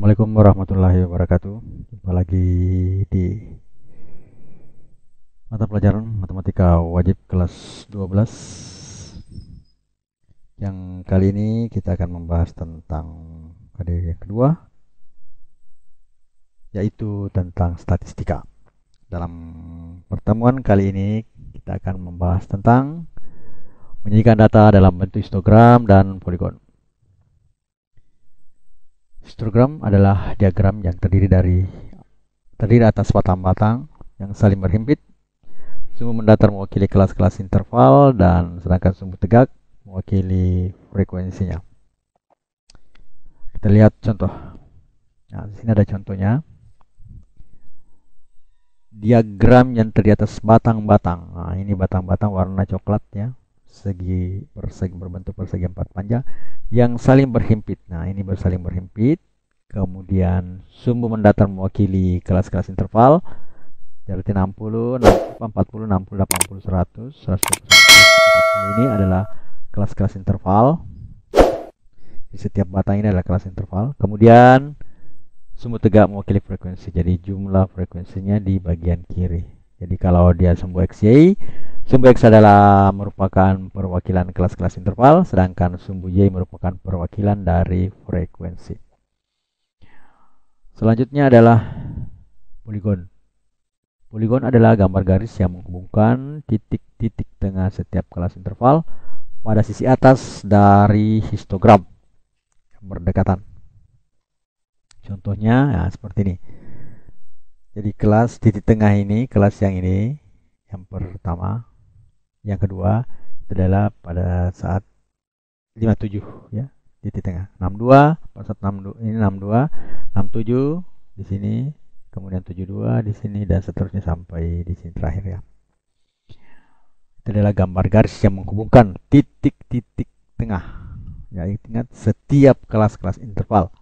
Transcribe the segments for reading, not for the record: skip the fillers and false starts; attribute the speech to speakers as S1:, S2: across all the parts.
S1: Assalamualaikum warahmatullahi wabarakatuh. Jumpa lagi di mata pelajaran Matematika Wajib kelas 12. Yang kali ini kita akan membahas tentang KD yang kedua, yaitu tentang statistika. Dalam pertemuan kali ini kita akan membahas tentang menyajikan data dalam bentuk histogram dan poligon. Histogram adalah diagram yang terdiri atas batang-batang yang saling berhimpit. Sumbu mendatar mewakili kelas-kelas interval dan sedangkan sumbu tegak mewakili frekuensinya. Kita lihat contoh. Nah, di sini ada contohnya. Diagram yang terdiri atas batang-batang. Nah, ini batang-batang warna coklat ya. Berbentuk persegi 4 panjang yang saling berhimpit. Nah, ini bersaling berhimpit. Kemudian sumbu mendatar mewakili kelas-kelas interval. Jadi 60, 40, 60, 80, 100, 120, 140 ini adalah kelas-kelas interval. Di setiap batang ini adalah kelas interval. Kemudian sumbu tegak mewakili frekuensi. Jadi jumlah frekuensinya di bagian kiri. Jadi kalau dia sumbu XY, sumbu X adalah merupakan perwakilan kelas-kelas interval, sedangkan sumbu Y merupakan perwakilan dari frekuensi. Selanjutnya adalah poligon. Poligon adalah gambar garis yang menghubungkan titik-titik tengah setiap kelas interval pada sisi atas dari histogram yang berdekatan. Contohnya ya, seperti ini. Jadi kelas titik tengah ini, kelas yang ini, yang pertama, yang kedua itu adalah pada saat 57 ya, titik tengah. 62, pada saat 62 ini 62, 67 di sini, kemudian 72 di sini dan seterusnya sampai di sini terakhir ya. Itu adalah gambar garis yang menghubungkan titik-titik tengah. Ya, ingat setiap kelas-kelas interval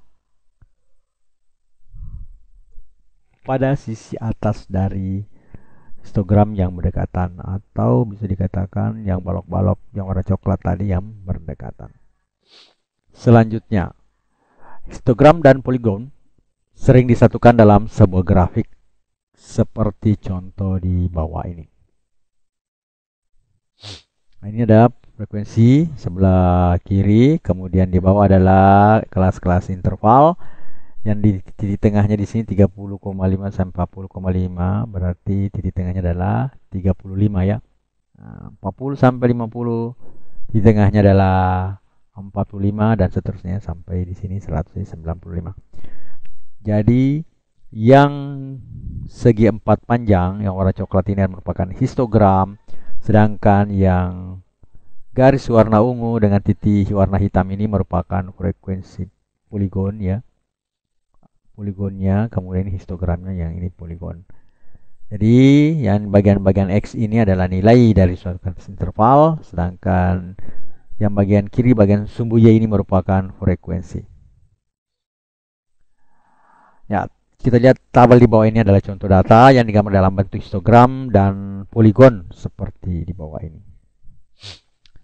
S1: pada sisi atas dari histogram yang berdekatan, atau bisa dikatakan yang balok-balok yang warna coklat tadi yang berdekatan. Selanjutnya, histogram dan poligon sering disatukan dalam sebuah grafik seperti contoh di bawah ini. Nah, ini ada frekuensi sebelah kiri, kemudian di bawah adalah kelas-kelas interval. Yang di titik tengahnya di sini 30,5 sampai 40,5, berarti titik tengahnya adalah 35 ya. Nah, 40 sampai 50 di tengahnya adalah 45 dan seterusnya sampai di sini 195. Jadi yang segi 4 panjang yang warna coklat ini merupakan histogram, sedangkan yang garis warna ungu dengan titik warna hitam ini merupakan frekuensi poligon ya. Poligonnya, kemudian histogramnya yang ini poligon. Jadi yang bagian-bagian X ini adalah nilai dari suatu kelas interval, sedangkan yang bagian kiri, bagian sumbu Y ini merupakan frekuensi. Ya, kita lihat tabel di bawah ini adalah contoh data yang digambar dalam bentuk histogram dan poligon seperti di bawah ini.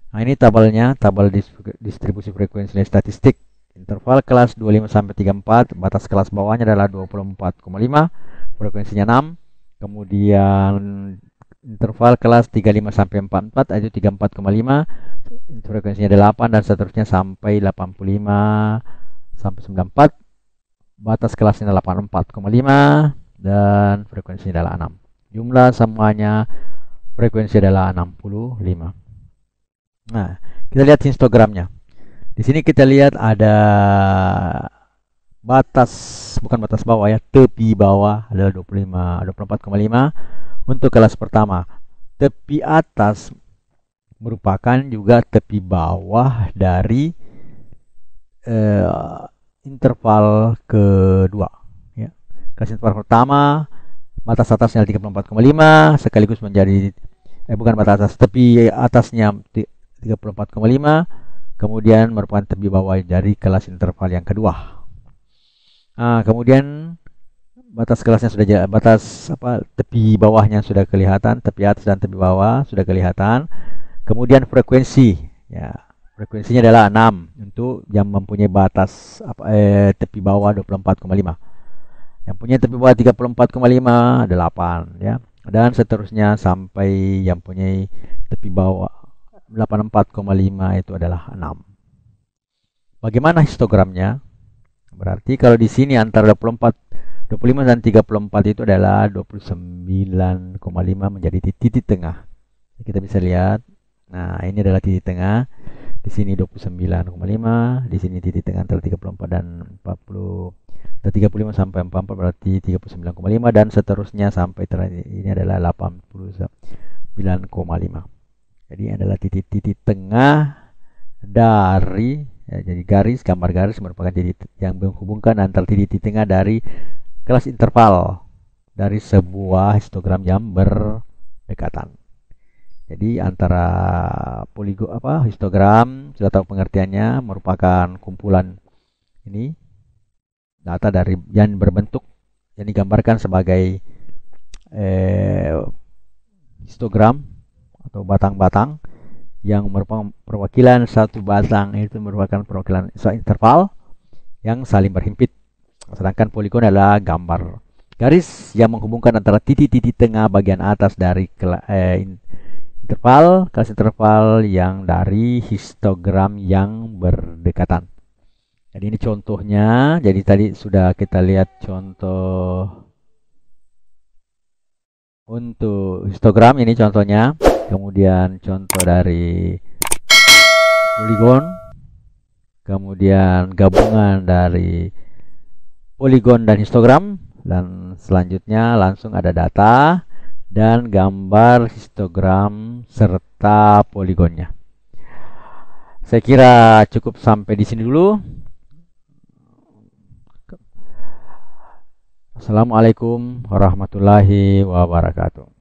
S1: Nah, ini tabelnya, tabel distribusi frekuensi nilai statistik. Interval kelas 25 sampai 34, batas kelas bawahnya adalah 24,5, frekuensinya 6. Kemudian interval kelas 35 sampai 44 itu 34,5, frekuensinya 8 dan seterusnya sampai 85 sampai 94. Batas kelasnya adalah 84,5 dan frekuensinya adalah 6. Jumlah semuanya frekuensi adalah 65. Nah, kita lihat histogramnya. Di sini kita lihat ada batas, bukan batas bawah ya, tepi bawah adalah 24,5 untuk kelas pertama. Tepi atas merupakan juga tepi bawah dari interval kedua ya. Kelas interval pertama batas atasnya 34,5 sekaligus menjadi bukan batas atas, tepi atasnya 34,5, kemudian merupakan tepi bawah dari kelas interval yang kedua. Nah, kemudian batas kelasnya sudah tepi bawahnya sudah kelihatan, tepi atas dan tepi bawah sudah kelihatan. Kemudian frekuensi ya. frekuensinya adalah 6 untuk yang mempunyai batas tepi bawah 24,5. Yang punya tepi bawah 34,5 8 ya. Dan seterusnya sampai yang punya tepi bawah 84,5 itu adalah 6. Bagaimana histogramnya? Berarti kalau di sini antara 25 dan 34 itu adalah 29,5 menjadi titik tengah. Kita bisa lihat. Nah, ini adalah titik tengah. Di sini 29,5, di sini titik tengah antara 34 dan 40. Dari 35 sampai 44 berarti 39,5 dan seterusnya sampai ini adalah 89,5. Jadi adalah titik-titik tengah dari jadi gambar garis merupakan titik yang menghubungkan antara titik tengah dari kelas interval dari sebuah histogram yang berdekatan. Jadi antara histogram sudah tahu pengertiannya, merupakan kumpulan ini data dari yang berbentuk yang digambarkan sebagai histogram atau batang-batang yang merupakan perwakilan satu batang, itu merupakan perwakilan suatu interval yang saling berhimpit. Sedangkan poligon adalah gambar garis yang menghubungkan antara titik-titik tengah bagian atas dari kelas interval yang dari histogram yang berdekatan. Jadi ini contohnya. Jadi tadi sudah kita lihat contoh untuk histogram, ini contohnya. Kemudian contoh dari poligon, kemudian gabungan dari poligon dan histogram, dan selanjutnya langsung ada data dan gambar histogram serta poligonnya. Saya kira cukup sampai di sini dulu. Assalamualaikum warahmatullahi wabarakatuh.